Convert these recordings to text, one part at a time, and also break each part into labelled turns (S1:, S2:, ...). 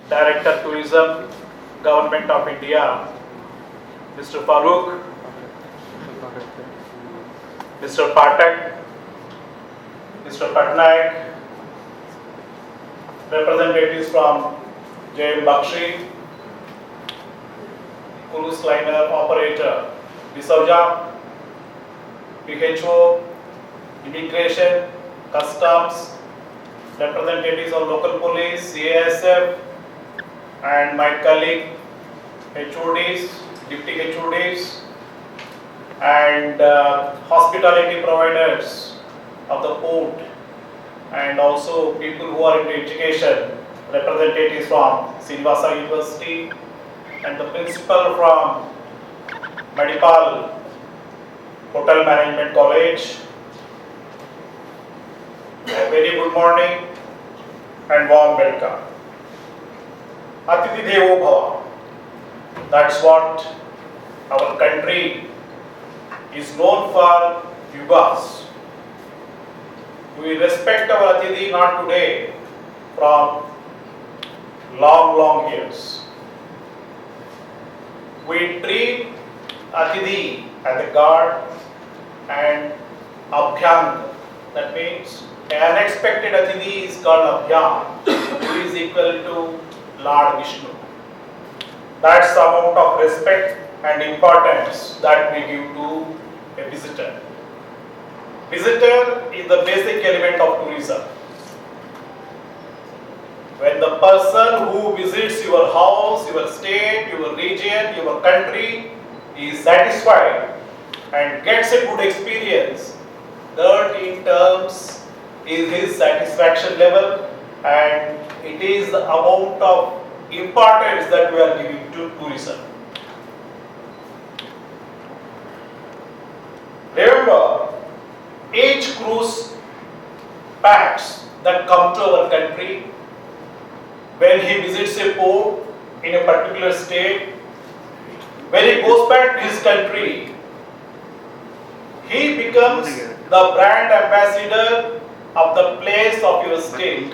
S1: Director Tourism, Government of India, Mr. Farooq, Mr. Patak, Mr. Patnaik, representatives from J.M. Bakshi, cruise liner operator D'Souza, PHO, Immigration, Customs, representatives of local police, CASF, and my colleague HODs, deputy HODs, and hospitality providers of the port, and also people who are into education, representatives from Srinivasa University, and the principal from Medipal Hotel Management College. A very good morning and warm welcome. Atithi Devo Bhava. That's what our country is known for yugas. We respect our Atithi not today, from long years. We treat Atithi as a god and Abhyang. That means an unexpected Atithi is called Abhyang, who is equal to Lord Vishnu. That's the amount of respect and importance that we give to a visitor. Visitor is the basic element of tourism. When the person who visits your house, your state, your region, your country is satisfied and gets a good experience, that in terms is his satisfaction level, and it is the amount of importance that we are giving to tourism. Remember, each cruise packs that come to our country, when he visits a port in a particular state, when he goes back to his country, he becomes the brand ambassador of the place of your state.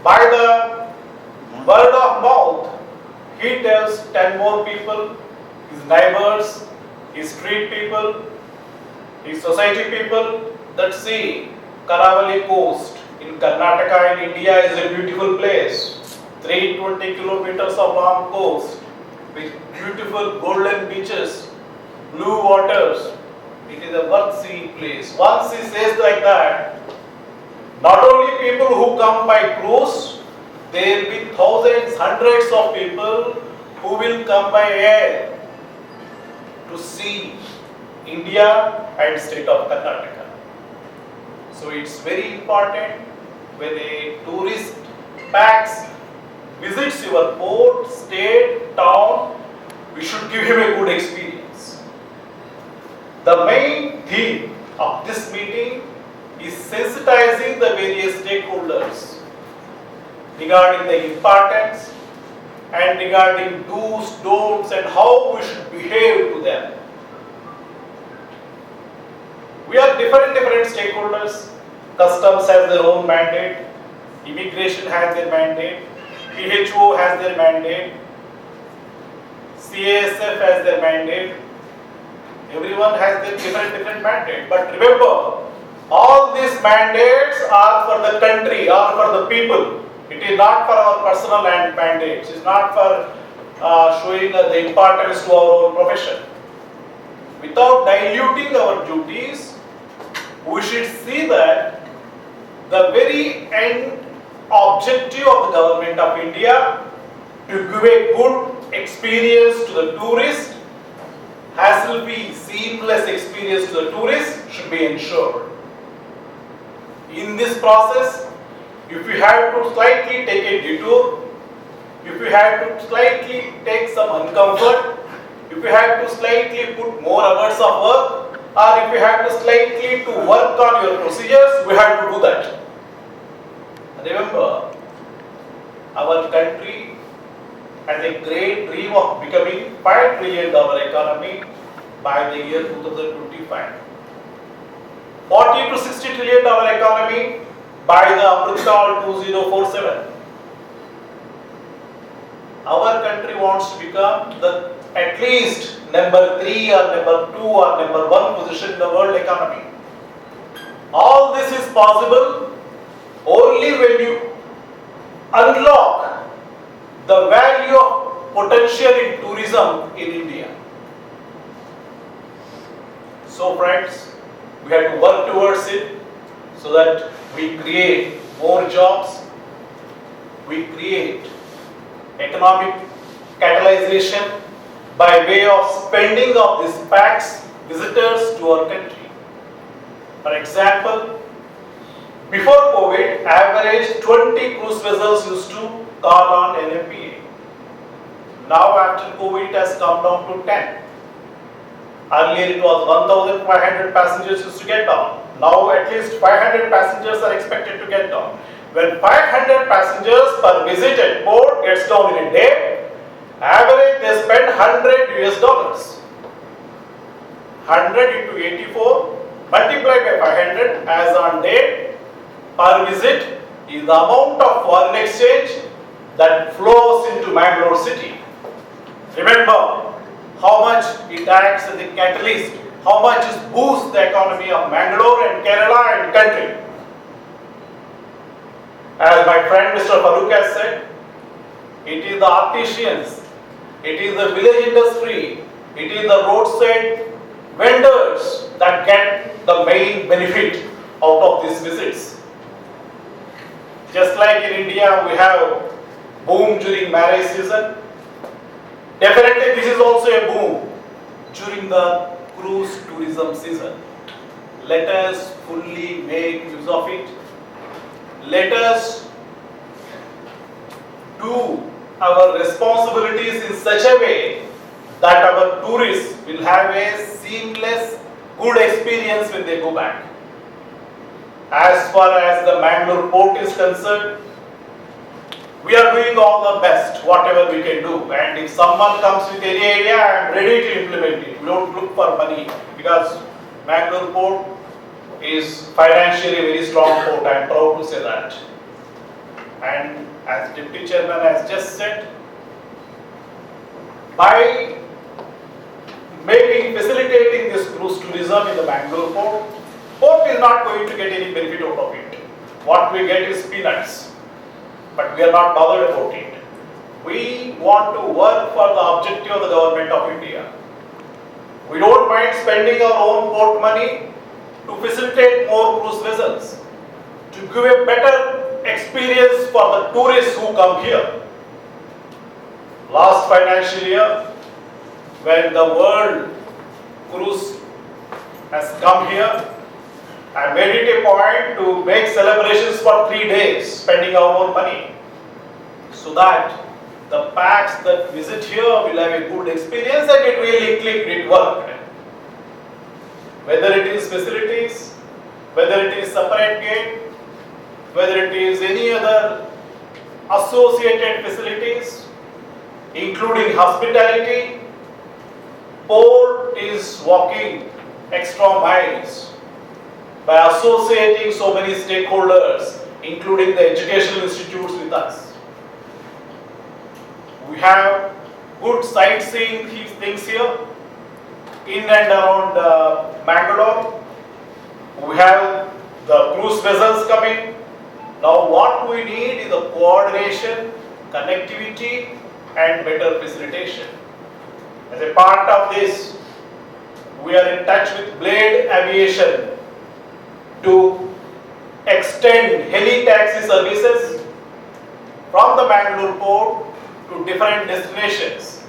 S1: By the word of mouth, he tells 10 more people, his neighbors, his street people, his society people, that see, Karavali coast in Karnataka in India is a beautiful place. 320 kilometers of long coast with beautiful golden beaches, blue waters. It is a worth seeing place. Once he says like that, not only people who come by cruise, there will be thousands, hundreds of people who will come by air to see India and state of Karnataka. So it's very important when a tourist packs, visits your port, state, town, we should give him a good experience. The main theme of this meeting is sensitizing the various stakeholders regarding the importance and regarding do's, don'ts, and how we should behave to them. We are different stakeholders. Customs has their own mandate, immigration has their mandate, PHO has their mandate, CASF has their mandate. Everyone has their different mandate. But remember, all these mandates are for the country, are for the people. It is not for our personal mandates. It is not for showing the importance to our own profession. Without diluting our duties, we should see that the very end objective of the government of India to give a good experience to the tourist, hassle-free, seamless experience to the tourist should be ensured. In this process, if you have to slightly take a detour, if you have to slightly take some uncomfort, if you have to slightly put more hours of work, or if you have to slightly to work on your procedures, we have to do that. Remember, our country has a great dream of becoming $5 trillion economy by the year 2025. 40 to 60 trillion dollar economy by the Amrit Kaal 2047. country wants to become the at least number 3 or number 2 or number 1 position in the world economy. All this is possible only when you unlock the value of potential in tourism in India. So friends, we have to work towards it so that we create more jobs, we create economic catalyzation by way of spending of these PAX visitors to our country. For example, before COVID, average 20 cruise vessels used to call on NMPA. Now after COVID, it has come down to 10. Earlier it was 1,500 passengers used to get down. Now at least 500 passengers are expected to get down. When 500 passengers per visit at port gets down in a day, average they spend $100. 100 into 84 multiplied by 500 as on date per visit is the amount of foreign exchange that flows into Mangalore city. Remember how much it acts as a catalyst, how much it boosts the economy of Mangalore and Kerala and country. As my friend Mr. Farooq has said, it is the artisans, it is the village industry, it is the roadside vendors that get the main benefit out of these visits. Just like in India, we have boom during marriage season. Definitely this is also a boom during the cruise tourism season. Let us fully make use of it. Let us do our responsibilities in such a way that our tourists will have a seamless, good experience when they go back. As far as the Mangalore port is concerned, we are doing all the best, whatever we can do. And if someone comes with any idea, I am ready to implement it. We don't look for money because Mangalore port is financially a very strong port. I am proud to say that. And as Deputy Chairman has just said, by facilitating this cruise tourism in the Mangalore port is not going to get any benefit out of it. What we get is peanuts. But we are not bothered about it. We want to work for the objective of the government of India. We don't mind spending our own port money to facilitate more cruise vessels, to give a better experience for the tourists who come here. Last financial year, when the world cruise has come here, I made it a point to make celebrations for 3 days, spending our own money, so that the PAX that visit here will have a good experience and it really clicked, it worked. Whether it is facilities, whether it is separate gate, whether it is any other associated facilities, including hospitality, port is walking extra miles by associating so many stakeholders, including the educational institutes with us. We have good sightseeing things here in and around Mangalore. We have the cruise vessels coming. Now what we need is the coordination, connectivity and better facilitation. As a part of this, we are in touch with Blade Aviation to extend heli-taxi services from the Mangalore port to different destinations.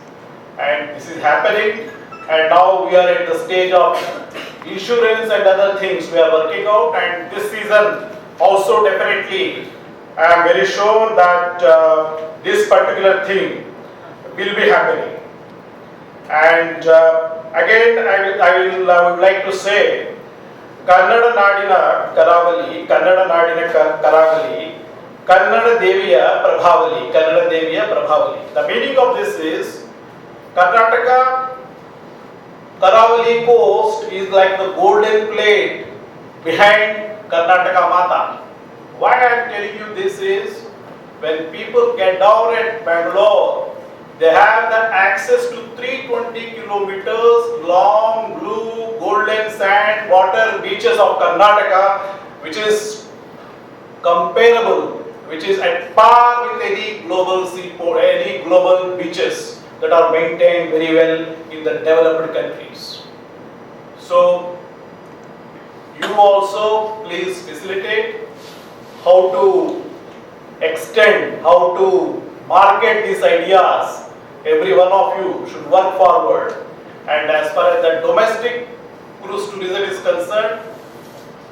S1: And this is happening, and now we are at the stage of insurance and other things we are working out, and this season also definitely I am very sure that this particular thing will be happening. And again I would like to say Kannada Nadina Karavali, Kannada Deviya Prabhavali. The meaning of this is Karnataka Karavali coast is like the golden plate behind Karnataka Mata. Why I am telling you this is, when people get down at Bangalore, They have the access to 320 kilometers long blue golden sand water beaches of Karnataka, which is comparable, which is at par with any global seaport, any global beaches that are maintained very well in the developed countries. So you also please facilitate how to extend, how to market these ideas. Every one of you should work forward. And as far as the domestic cruise tourism is concerned,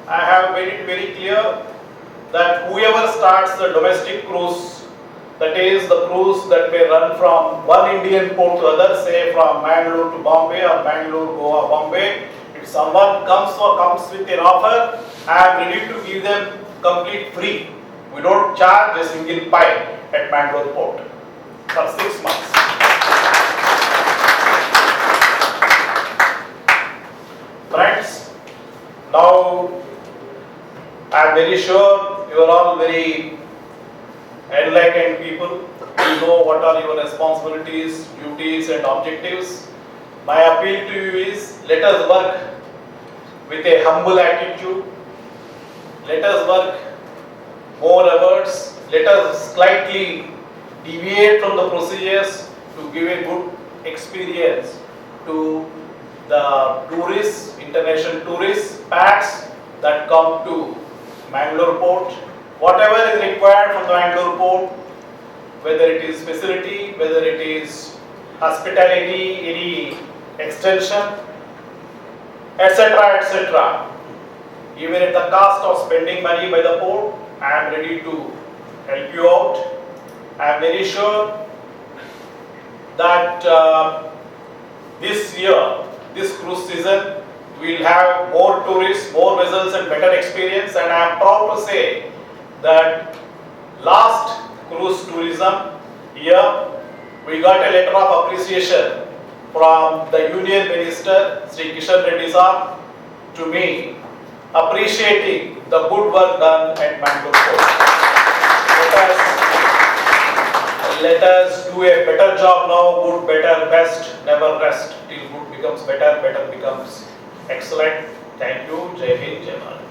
S1: I have made it very clear that whoever starts the domestic cruise, that is the cruise that may run from one Indian port to other, say from Mangalore to Bombay or Mangalore, Goa, Bombay, if someone comes with an offer, I am ready to give them complete free. We don't charge a single pie at Mangalore port for 6 months. Friends, now I am very sure you are all very enlightened people. You know what are your responsibilities, duties and objectives. My appeal to you is, let us work with a humble attitude. Let us work more efforts. Let us slightly deviate from the procedures to give a good experience to the tourists, international tourists, packs that come to Mangalore port. Whatever is required from the Mangalore port, whether it is facility, whether it is hospitality, any extension, etc., etc. Even at the cost of spending money by the port, I am ready to help you out. I am very sure that this year, this cruise season, we will have more tourists, more vessels and better experience, and I am proud to say that last cruise tourism year, we got a letter of appreciation from the Union Minister, Sri Kishan Reddy sir, to me, appreciating the good work done at Mangalore Port. Let us do a better job now, good, better, best, never rest, till good becomes better, better becomes excellent. Thank you. Jai Hind, Jai Bharat.